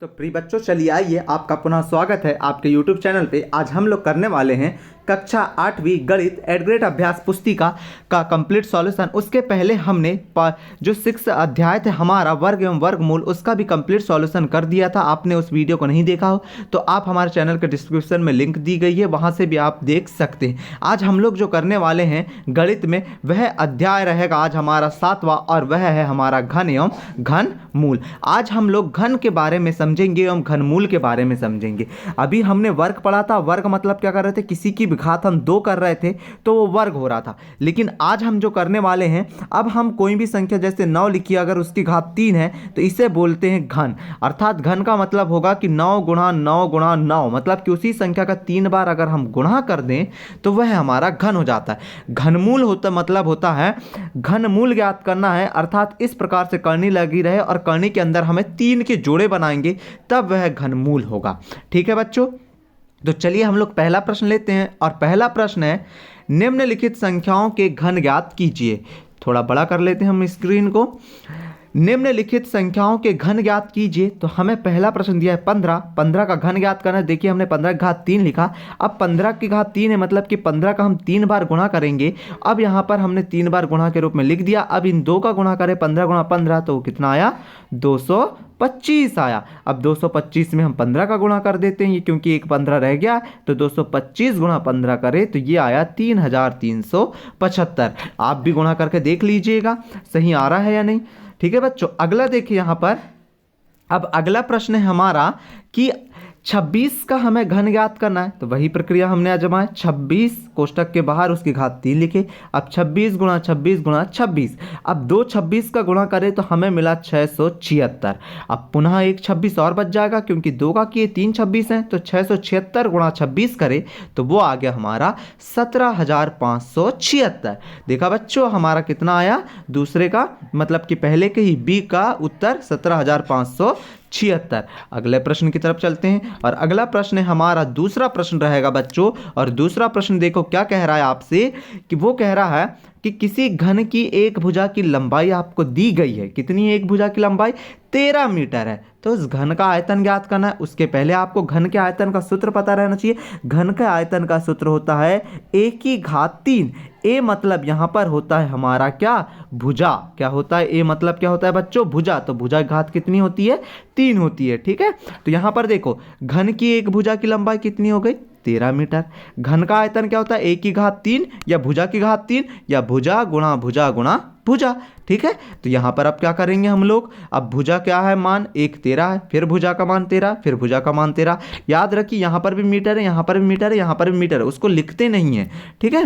तो प्रिय बच्चों, चलिए आइए, आपका पुनः स्वागत है आपके YouTube चैनल पे। आज हम लोग करने वाले हैं कक्षा 8वीं गणित एड ग्रेड अभ्यास पुस्तिका का कंप्लीट सॉल्यूशन। उसके पहले हमने जो 6 अध्याय थे हमारा वर्ग एवं वर्गमूल, उसका भी कंप्लीट सॉल्यूशन कर दिया था। आपने उस वीडियो को नहीं देखा हो तो आप हमारे चैनल के डिस्क्रिप्शन में लिंक दी गई है, वहाँ से भी आप देख सकते हैं। आज हम लोग जो करने वाले हैं गणित में वह अध्याय रहेगा आज हमारा 7वां, और वह है हमारा घन एवं घनमूल। आज हम लोग घन के बारे में समझेंगे एवं घनमूल के बारे में समझेंगे। अभी हमने वर्ग पढ़ा था। वर्ग मतलब क्या कर रहे थे, किसी की घात हम 2 कर रहे थे तो वो वर्ग हो रहा था। लेकिन आज हम जो करने वाले हैं, अब हम कोई भी संख्या जैसे 9 लिखिए, अगर उसकी घात 3 है तो इसे बोलते हैं घन। अर्थात घन का मतलब होगा कि 9 गुणा 9 गुणा 9, मतलब कि उसी संख्या का 3 बार अगर हम गुणा कर दें तो वह हमारा घन हो जाता है। घनमूल होता है घनमूल ज्ञात करना है, अर्थात इस प्रकार से करनी लगी रहे और करनी के अंदर हमें 3 के जोड़े बनाएंगे तब वह घनमूल होगा। ठीक है बच्चों, तो चलिए हम लोग पहला प्रश्न लेते हैं। और पहला प्रश्न है, निम्नलिखित संख्याओं के घन ज्ञात कीजिए। थोड़ा बड़ा कर लेते हैं हम स्क्रीन को। निम्नलिखित संख्याओं के घन ज्ञात कीजिए। तो हमें पहला प्रश्न दिया है 15। 15 का घन ज्ञात करना है। देखिए हमने 15 की घात 3 लिखा। अब 15 की घात 3 है, मतलब कि 15 का हम 3 बार गुणा करेंगे। अब यहाँ पर हमने 3 बार गुणा के रूप में लिख दिया। अब इन 2 का गुणा करें, 15 गुणा 15 तो कितना आया, 225 आया। अब 225 में हम 15 का गुणा कर देते हैं, क्योंकि एक 15 रह गया, तो 225 गुणा 15 करें तो ये आया 3375। आप भी गुणा करके देख लीजिएगा सही आ रहा है या नहीं। ठीक है बच्चों, अगला देखिए यहाँ पर। अब अगला प्रश्न है हमारा कि 26 का हमें घन ज्ञात करना है। तो वही प्रक्रिया हमने आजमाए। 26 कोष्टक के बाहर उसकी घात 3 लिखे। अब 26 गुणा 26 गुणा 26। अब 2 26 का गुणा करें तो हमें मिला 676। अब पुनः एक 26 और बच जाएगा, क्योंकि 2 का किए 3 26 हैं, तो 676 गुणा 26 करें तो वो आ गया हमारा 17576। देखा बच्चों, हमारा कितना आया, दूसरे का मतलब कि पहले के ही बी का उत्तर 17576। अगले प्रश्न की तरफ चलते हैं। और अगला प्रश्न हमारा दूसरा प्रश्न रहेगा बच्चों। और दूसरा प्रश्न देखो क्या कह रहा है आपसे, कि वो कह रहा है कि किसी घन की एक भुजा की लंबाई आपको दी गई है। कितनी है एक भुजा की लंबाई, 13 मीटर है। तो उस घन का आयतन ज्ञात करना है। उसके पहले आपको घन के आयतन का सूत्र पता रहना चाहिए। घन के आयतन का सूत्र होता है a की घात 3। ए मतलब यहां पर होता है हमारा क्या, भुजा। क्या होता है, ए मतलब क्या होता है बच्चों, भुजा। तो भुजा की घात कितनी होती है, 3 होती है। ठीक है, तो यहां पर देखो घन की एक भुजा की लंबाई कितनी हो गई, 13 मीटर। घन का आयतन क्या होता है, ए की घात 3 या भुजा की घात 3 या भुजा गुणा भुजा गुणा भुजा। ठीक है, तो यहां पर अब क्या करेंगे हम लोग, अब भुजा क्या है, मान 1 13 है, फिर भुजा का मान 13, फिर भुजा का मान 13। याद रखिए यहां पर भी मीटर है, यहां पर भी मीटर है, यहां पर भी मीटर है, उसको लिखते नहीं है। ठीक है,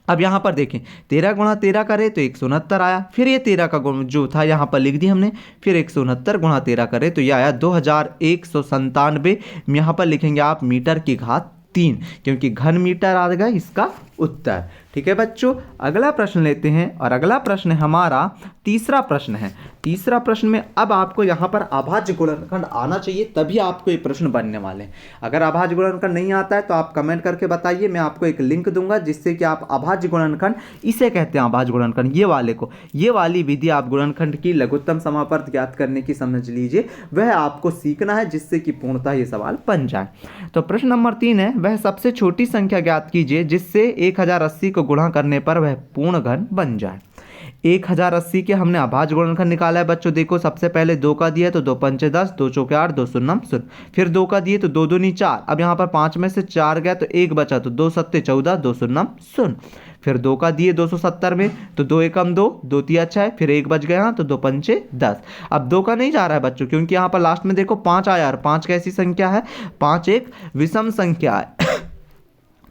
अब यहां पर देखें 13 गुणा 13 करे तो 169 आया। फिर ये 13 का गुण जो था यहां पर लिख दी हमने, फिर 169 गुणा 13 करे तो ये आया 2197। यहां पर लिखेंगे आप मीटर की घात 3, क्योंकि घन मीटर आ गया इसका उत्तर। ठीक है बच्चों, अगला प्रश्न लेते हैं। और अगला प्रश्न हमारा तीसरा प्रश्न है। तीसरा प्रश्न में अब आपको यहाँ पर अभाज्य गुणनखंड आना चाहिए, तभी आपको ये प्रश्न बनने वाले हैं। अगर अभाज्य गुणनखंड नहीं आता है तो आप कमेंट करके बताइए, मैं आपको एक लिंक दूंगा जिससे कि आप अभाज्य गुणनखंड, इसे कहते हैं अभाज्य गुणनखंड, ये वाले को, ये वाली विधि आप गुणनखंड की लघुत्तम समापर्त ज्ञात करने की समझ लीजिए, वह आपको सीखना है जिससे कि पूर्णतः ये सवाल बन जाए। तो प्रश्न नंबर 3 है, वह सबसे छोटी संख्या ज्ञात कीजिए जिससे 1080 को गुणा करने पर वह पूर्ण घन बन जाए। 1080 के हमने अभाज्य गुणनखंड निकाला है बच्चों। देखो सबसे पहले 2 का दिया तो 2 पंचे 10, 2 चौके 8, 2 शून्यम 0। फिर 2 का दिए तो 2 दूनी 4। अब यहाँ पर 5 में से 4 गया तो 1 बचा, तो 2 सत्ते 14, 2 शून्यम 0। फिर 2 का दिए 270 में तो 2 एकम 2, 2 तिया 6, फिर 1 बच गया तो 2 पंचे 10। अब 2 का नहीं जा रहा है बच्चों, क्योंकि यहाँ पर लास्ट में देखो 5 आया। 5 कैसी संख्या है, 5 एक विषम संख्या है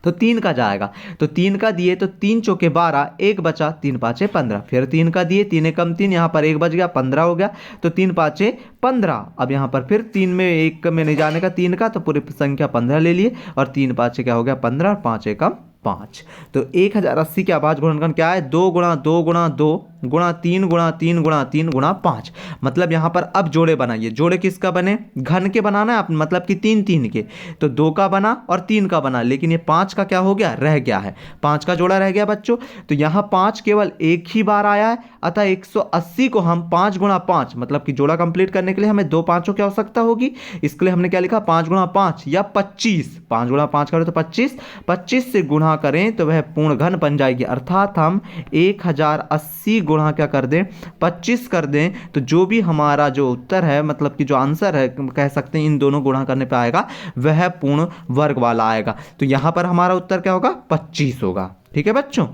तो 3 का जाएगा। तो 3 का दिए तो 3 चौके 12, 1 बचा, 3 पाँचे 15। फिर 3 का दिए, 3 एकम 3, यहाँ पर 1 बच गया, 15 हो गया, तो 3 पाँचे 15। अब यहाँ पर फिर 3 में 1 में नहीं जाने का 3 का, तो पूरी संख्या 15 ले लिए, और 3 पाँचे क्या हो गया 15, 5 एकम 5। तो 1080 के अभाज्य गुणनखंड क्या है, 2 गुणा 2 गुणा 2 गुणा 3 गुणा 3 गुणा 3 गुणा 5। मतलब यहाँ पर अब जोड़े बनाइए। जोड़े किसका बने? घन के बनाना है आप, मतलब कि 3 3 के। तो 2 का बना और 3 का बना, लेकिन ये 5 का क्या हो गया? रह गया है। 5 का जोड़ा रह गया बच्चों। तो यहाँ 5 केवल एक ही बार आया है, अतः 180 को हम 5 गुणा 5, मतलब कि जोड़ा कंप्लीट करने के लिए हमें 2 पाँचों की आवश्यकता होगी। इसके लिए हमने क्या लिखा? 5 गुणा 5 या 25। 5 गुणा 5 करें तो 25, 25 से गुणा करें तो वह पूर्ण घन बन जाएगी। अर्थात हम 1080 गुणा क्या कर दें? 25 कर दें, तो जो भी हमारा जो उत्तर है, मतलब कि जो आंसर है, कह सकते हैं इन दोनों गुणा करने पे आएगा, वह पूर्ण वर्ग वाला आएगा। तो यहां पर हमारा उत्तर क्या होगा? 25 होगा। ठीक है बच्चों,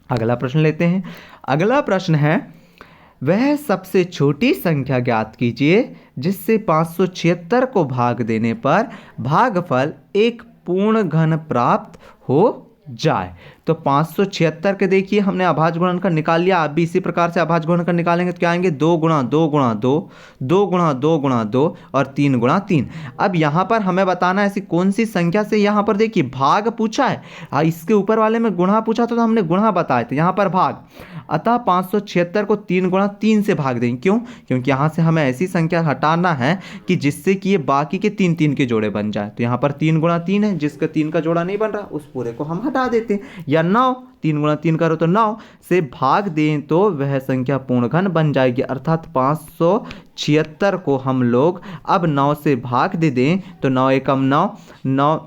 अगला प्रश्न लेते हैं। अगला प्रश्न है, वह सबसे छोटी संख्या ज्ञात कीजिए जिससे 576 को भाग देने पर भागफल एक पूर्ण घन प्राप्त हो जाए। तो 576 के देखिए हमने अभाज्य गुणनखंड निकाल लिया। आप भी इसी प्रकार से अभाज्य गुणनखंड निकालेंगे तो क्या आएंगे? 2 गुणा 2 गुणा 2, 2 गुणा 2 गुणा 2 और 3 गुणा 3। अब यहाँ पर हमें बताना है ऐसी कौन सी संख्या से, यहाँ पर देखिए भाग पूछा है, इसके ऊपर वाले में गुणा पूछा तो हमने गुणा बताए थे, यहाँ पर भाग। अतः 576 को 3 गुणा 3 से भाग देंगे। क्यों? क्योंकि यहाँ से हमें ऐसी संख्या हटाना है कि जिससे कि ये बाकी के 3 3 के जोड़े बन जाए। तो यहाँ पर 3 गुणा 3 है, जिसका 3 का जोड़ा नहीं बन रहा उस पूरे को हम हटा देते हैं। या 9, 3 गुणा 3 करो तो 9 से भाग दें तो वह संख्या पूर्ण घन बन जाएगी। अर्थात 576 को हम लोग अब 9 से भाग दे दें तो 9 एकम 9, 9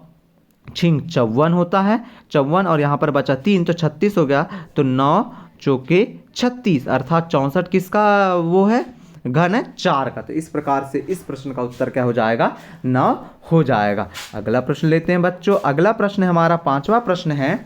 छिंग 54 होता है, 54 और यहाँ पर बचा 3 तो 36 हो गया। तो 9 चौके 36, अर्थात 64 किसका वो है? घन है 4 का। तो इस प्रकार से इस प्रश्न का उत्तर क्या हो जाएगा? 9 हो जाएगा। अगला प्रश्न लेते हैं बच्चों। अगला प्रश्न है हमारा 5वां प्रश्न है,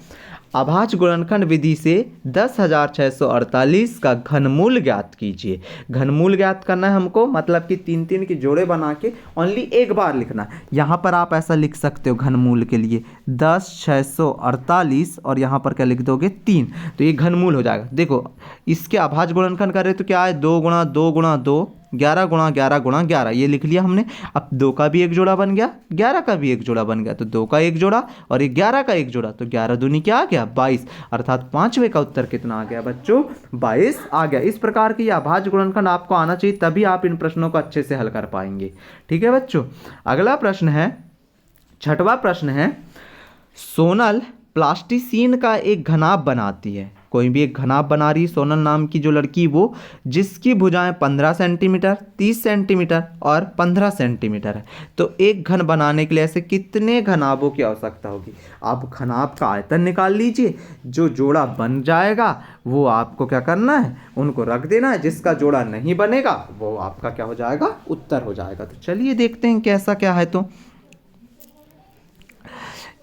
अभाज्य गुणनखंड विधि से 10,648 का घनमूल ज्ञात कीजिए। घनमूल ज्ञात करना है हमको, मतलब कि 3 3 के जोड़े बना के ओनली एक बार लिखना है। यहाँ पर आप ऐसा लिख सकते हो घनमूल के लिए 10,648 और यहाँ पर क्या लिख दोगे? 3। तो ये घनमूल हो जाएगा। देखो इसके अभाज्य गुणनखंड करें तो क्या है? 2 गुणा 2 गुणा 2, 11 गुणा 11 गुणा 11, ये लिख लिया हमने। अब 2 का भी एक जोड़ा बन गया, 11 का भी एक जोड़ा बन गया, तो 2 का एक जोड़ा और 11 का एक जोड़ा, तो 11 दूनी क्या आ गया? 22। अर्थात 5वें का उत्तर कितना आ गया बच्चों? 22 आ गया। इस प्रकार की अभाज्य गुणनखंड आपको आना चाहिए, तभी आप इन प्रश्नों को अच्छे से हल कर पाएंगे। ठीक है बच्चों, अगला प्रश्न है 6वां प्रश्न है, सोनल प्लास्टिसीन का एक घनाभ बनाती है। कोई भी एक घनाभ बना रही है सोनल नाम की जो लड़की, वो जिसकी भुजाएं 15 सेंटीमीटर, 30 सेंटीमीटर और 15 सेंटीमीटर है। तो एक घन बनाने के लिए ऐसे कितने घनाभों की आवश्यकता होगी? आप घनाभ का आयतन निकाल लीजिए, जो जोड़ा बन जाएगा वो आपको क्या करना है? उनको रख देना है। जिसका जोड़ा नहीं बनेगा वो आपका क्या हो जाएगा? उत्तर हो जाएगा। तो चलिए देखते हैं कैसा क्या है। तो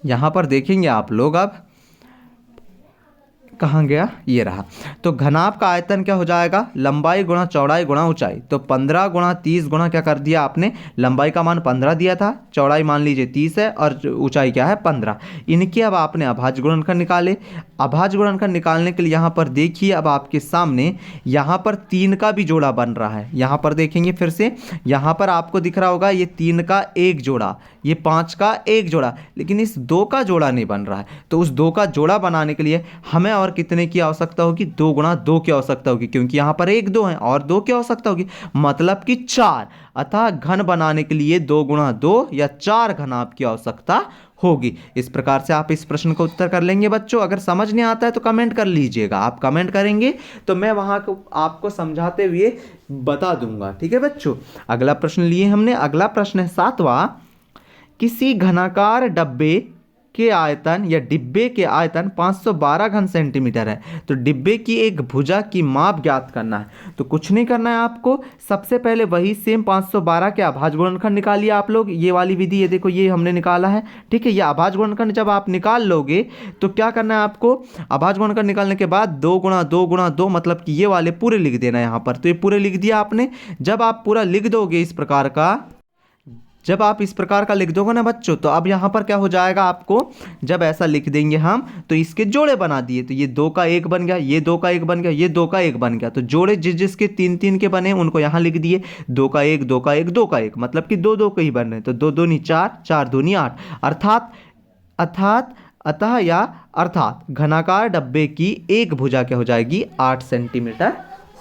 यहाँ पर देखेंगे आप लोग, अब कहाँ गया? ये रहा। तो घनाभ का आयतन क्या हो जाएगा? लंबाई गुणा चौड़ाई गुणा ऊंचाई। तो 15 गुणा 30 गुणा क्या कर दिया आपने? लंबाई का मान 15 दिया था, चौड़ाई मान लीजिए 30 है और ऊंचाई क्या है? 15। इनके अब आपने अभाज्य गुणनखंड निकाले। अभाज्य गुणनखंड निकालने के लिए यहाँ पर देखिए, अब आपके सामने यहाँ पर 3 का भी जोड़ा बन रहा है। यहाँ पर देखेंगे फिर से, यहाँ पर आपको दिख रहा होगा ये 3 का एक जोड़ा, ये 5 का एक जोड़ा, लेकिन इस 2 का जोड़ा नहीं बन रहा है। तो उस 2 का जोड़ा बनाने के लिए हमें और कितने की आवश्यकता होगी? 2 गुणा 2 की आवश्यकता होगी, क्योंकि यहाँ पर 1 2 है और 2 की आवश्यकता होगी, मतलब कि 4। अतः घन बनाने के लिए 2 गुणा 2 या 4 घनाभ की आवश्यकता होगी। इस प्रकार से आप इस प्रश्न का उत्तर कर लेंगे बच्चों। अगर समझ नहीं आता है तो कमेंट कर लीजिएगा। आप कमेंट करेंगे तो मैं वहां को आपको समझाते हुए बता दूंगा। ठीक है बच्चों, अगला प्रश्न लिए हमने। अगला प्रश्न है 7वां, किसी घनाकार डब्बे के आयतन या डिब्बे के आयतन 512 घन सेंटीमीटर है। तो डिब्बे की एक भुजा की माप ज्ञात करना है। तो कुछ नहीं करना है आपको, सबसे पहले वही सेम 512 के अभाज्य गुणनखंड निकालिए आप लोग। ये वाली विधि, ये देखो ये हमने निकाला है। ठीक है, ये अभाज्य गुणनखंड जब आप निकाल लोगे तो क्या करना है आपको? अभाज्य गुणनखंड निकालने के बाद 2 गुणा 2 गुणा 2, मतलब कि ये वाले पूरे लिख देना यहाँ पर। तो ये पूरे लिख दिया आपने। जब आप पूरा लिख दोगे इस प्रकार का, जब आप इस प्रकार का लिख दोगे ना बच्चों, तो अब यहाँ पर क्या हो जाएगा आपको? जब ऐसा लिख देंगे हम तो इसके जोड़े बना दिए। तो ये 2 का 1 बन गया, ये 2 का 1 बन गया, ये 2 का 1 बन गया। तो जोड़े जिस जिसके 3 3 के बने उनको यहाँ लिख दिए। 2 का 1 2 का 1 2 का 1, मतलब कि 2 2 के ही बन रहे हैं। तो 2 दूनी 4, 4 दूनी 8, अर्थात अतः या अर्थात घनाकार डब्बे की एक भुजा क्या हो जाएगी, 8 सेंटीमीटर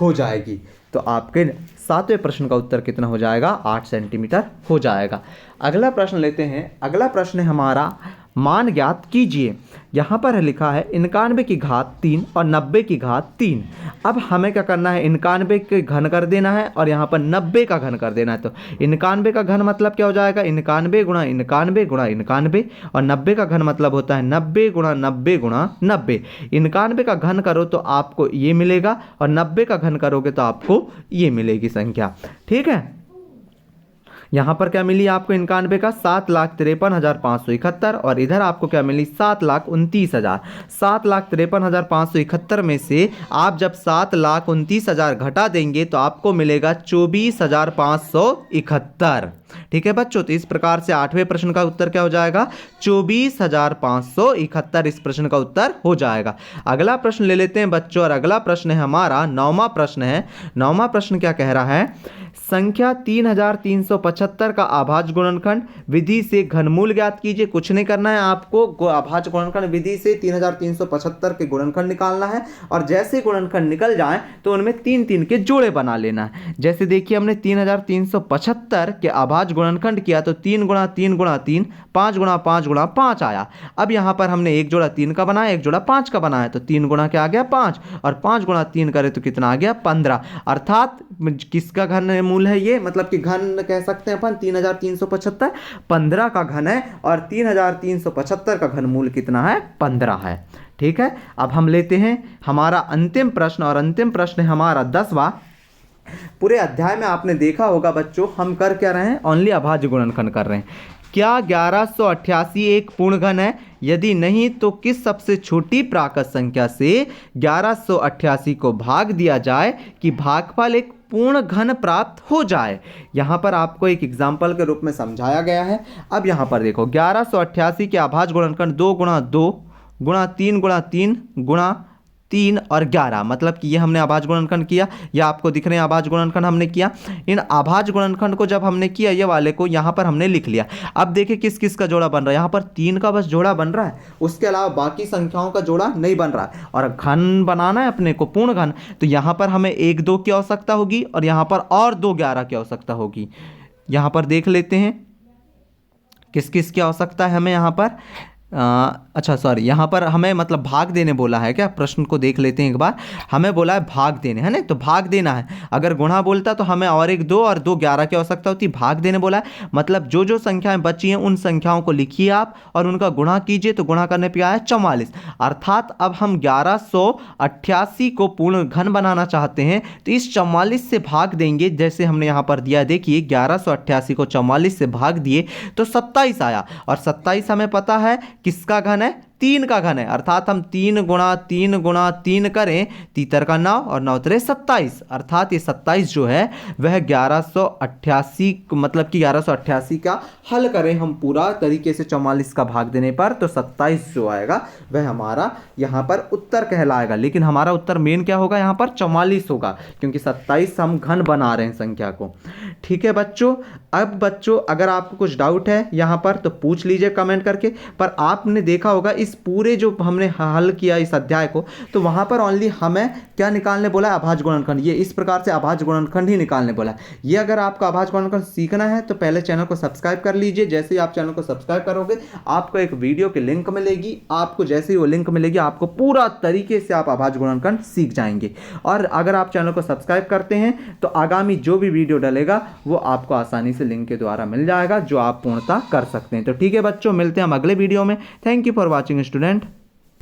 हो जाएगी। तो आपके 7वें प्रश्न का उत्तर कितना हो जाएगा, 8 सेंटीमीटर हो जाएगा। अगला प्रश्न लेते हैं। अगला प्रश्न है हमारा, मान ज्ञात कीजिए। यहाँ पर लिखा है 91 की घात 3 और 90 की घात 3। अब हमें क्या करना है, 91 के घन कर देना है और यहाँ पर 90 का घन कर देना है। तो 91 का घन मतलब क्या हो जाएगा, 91 गुणा 91 गुणा 91, और 90 का घन मतलब होता है 90 गुणा 90 गुणा 90। 91 का घन करो तो आपको ये मिलेगा और 90 का घन करोगे तो आपको ये मिलेगी संख्या। ठीक है, यहाँ पर क्या मिली आपको 91 का 7,53,571, और इधर आपको क्या मिली 7,29,000। 7,53,571 में से आप जब 7,29,000 घटा देंगे तो आपको मिलेगा 24,571। ठीक है बच्चों, तो इस प्रकार से 8वें प्रश्न का उत्तर क्या हो जाएगा, 24,571 इस प्रश्न का उत्तर हो जाएगा। अगला प्रश्न ले लेते हैं बच्चों, और अगला प्रश्न है हमारा 9वां प्रश्न है। 9वां प्रश्न क्या कह रहा है, संख्या 3,375 का अभाज्य गुणनखंड विधि से घनमूल ज्ञात कीजिए। कुछ नहीं करना है आपको, अभाज्य गुणनखंड विधि से 3,375 के गुणनखंड निकालना है, और जैसे गुणनखंड निकल जाए तो उनमें 3-3 के जोड़े बना लेना है। जैसे देखिए हमने 3,375 के अभाज्य गुणनखंड किया तो 3 गुणा 3 गुणा 3, 5 गुणा 5 गुणा 5 आया। अब यहाँ पर हमने एक जोड़ा 3 का बनाया, एक जोड़ा 5 का बनाया, तो 3 गुणा क्या आ गया 5, और 5 गुणा 3 करे तो कितना आ गया 15। अर्थात किसका घन मूल है ये, मतलब कि घन कह सकते हैं अपन 3,375, 15 का घन है, और 3,375 का घन मूल कितना है, 15 है। ठीक है, अब हम लेते हैं हमारा अंतिम प्रश्न, और अंतिम प्रश्न है हमारा 10वां। पूरे अध्याय में आपने देखा होगा बच्चों, हम कर क्या रहे हैं, ओनली अभाज्य गुणनखंड कर रहे हैं। क्या 1188 एक पूर्ण घन है? यदि नहीं तो किस सबसे छोटी प्राकृत संख्या से 1188 को भाग दिया जाए कि भागफल एक पूर्ण घन प्राप्त हो जाए। यहाँ पर आपको एक एग्जाम्पल के रूप में समझाया गया है। अब यहाँ पर देखो 1188 के अभाज्य गुणनखंड 2 गुणा 2 गुणा 3 गुणा 3 गुणा 3 और 11, मतलब कि ये हमने अभाज्य गुणनखंड किया, या आपको दिख रहे हैं अभाज्य गुणनखंड हमने किया। इन अभाज्य गुणनखंड को जब हमने किया ये वाले को यहाँ पर हमने लिख लिया। अब देखिए किस किस का जोड़ा बन रहा है, यहाँ पर 3 का बस जोड़ा बन रहा है, उसके अलावा बाकी संख्याओं का जोड़ा नहीं बन रहा है। और घन बनाना है अपने को पूर्ण घन, तो यहाँ पर हमें 1 2 की आवश्यकता होगी और यहाँ पर और 2 11 की आवश्यकता होगी। यहाँ पर देख लेते हैं किस किस की आवश्यकता है हमें यहाँ पर। अच्छा सॉरी, यहाँ पर हमें मतलब भाग देने बोला है क्या, प्रश्न को देख लेते हैं एक बार। हमें बोला है भाग देने, है ना, तो भाग देना है। अगर गुणा बोलता तो हमें और 1 2 और 2 11 की आवश्यकता होती। भाग देने बोला है मतलब जो जो संख्याएं बची हैं उन संख्याओं को लिखिए आप और उनका गुणा कीजिए, तो गुणा करने पे आया 44। अर्थात अब हम 1188 को पूर्ण घन बनाना चाहते हैं तो इस 44 से भाग देंगे, जैसे हमने यहाँ पर दिया, देखिए 1188 को 44 से भाग दिए तो 27 आया, और 27 हमें पता है किसका घन है, 3 का घन है। अर्थात हम 3 गुणा 3 गुणा 3 करें, 3 का 9 और 9 3 27, अर्थात ये 27 जो है वह 1188 मतलब कि 1188 का हल करें हम पूरा तरीके से 44 का भाग देने पर, तो 27 जो आएगा वह हमारा यहाँ पर उत्तर कहलाएगा। लेकिन हमारा उत्तर मेन क्या होगा, यहाँ पर 44 होगा, क्योंकि 27 हम घन बना रहे हैं संख्या को। ठीक है बच्चों, अब बच्चों अगर आपको कुछ डाउट है यहाँ पर तो पूछ लीजिए कमेंट करके। पर आपने देखा होगा इस पूरे जो हमने हल किया इस अध्याय को, तो वहाँ पर ओनली हमें क्या निकालने बोला है, अभाज्य गुणनखंड। ये इस प्रकार से अभाज्य गुणनखंड ही निकालने बोला है। ये अगर आपको अभाज्य गुणनखंड सीखना है तो पहले चैनल को सब्सक्राइब कर लीजिए। जैसे ही आप चैनल को सब्सक्राइब करोगे आपको एक वीडियो की लिंक मिलेगी, आपको जैसे ही वो लिंक मिलेगी आपको पूरा तरीके से आप अभाज्य गुणनखंड सीख जाएंगे। और अगर आप चैनल को सब्सक्राइब करते हैं तो आगामी जो भी वीडियो डलेगा वो आपको आसानी से लिंक के द्वारा मिल जाएगा, जो आप पूर्णतः कर सकते हैं। तो ठीक है बच्चों, मिलते हैं हम अगले वीडियो में। Thank you for watching student.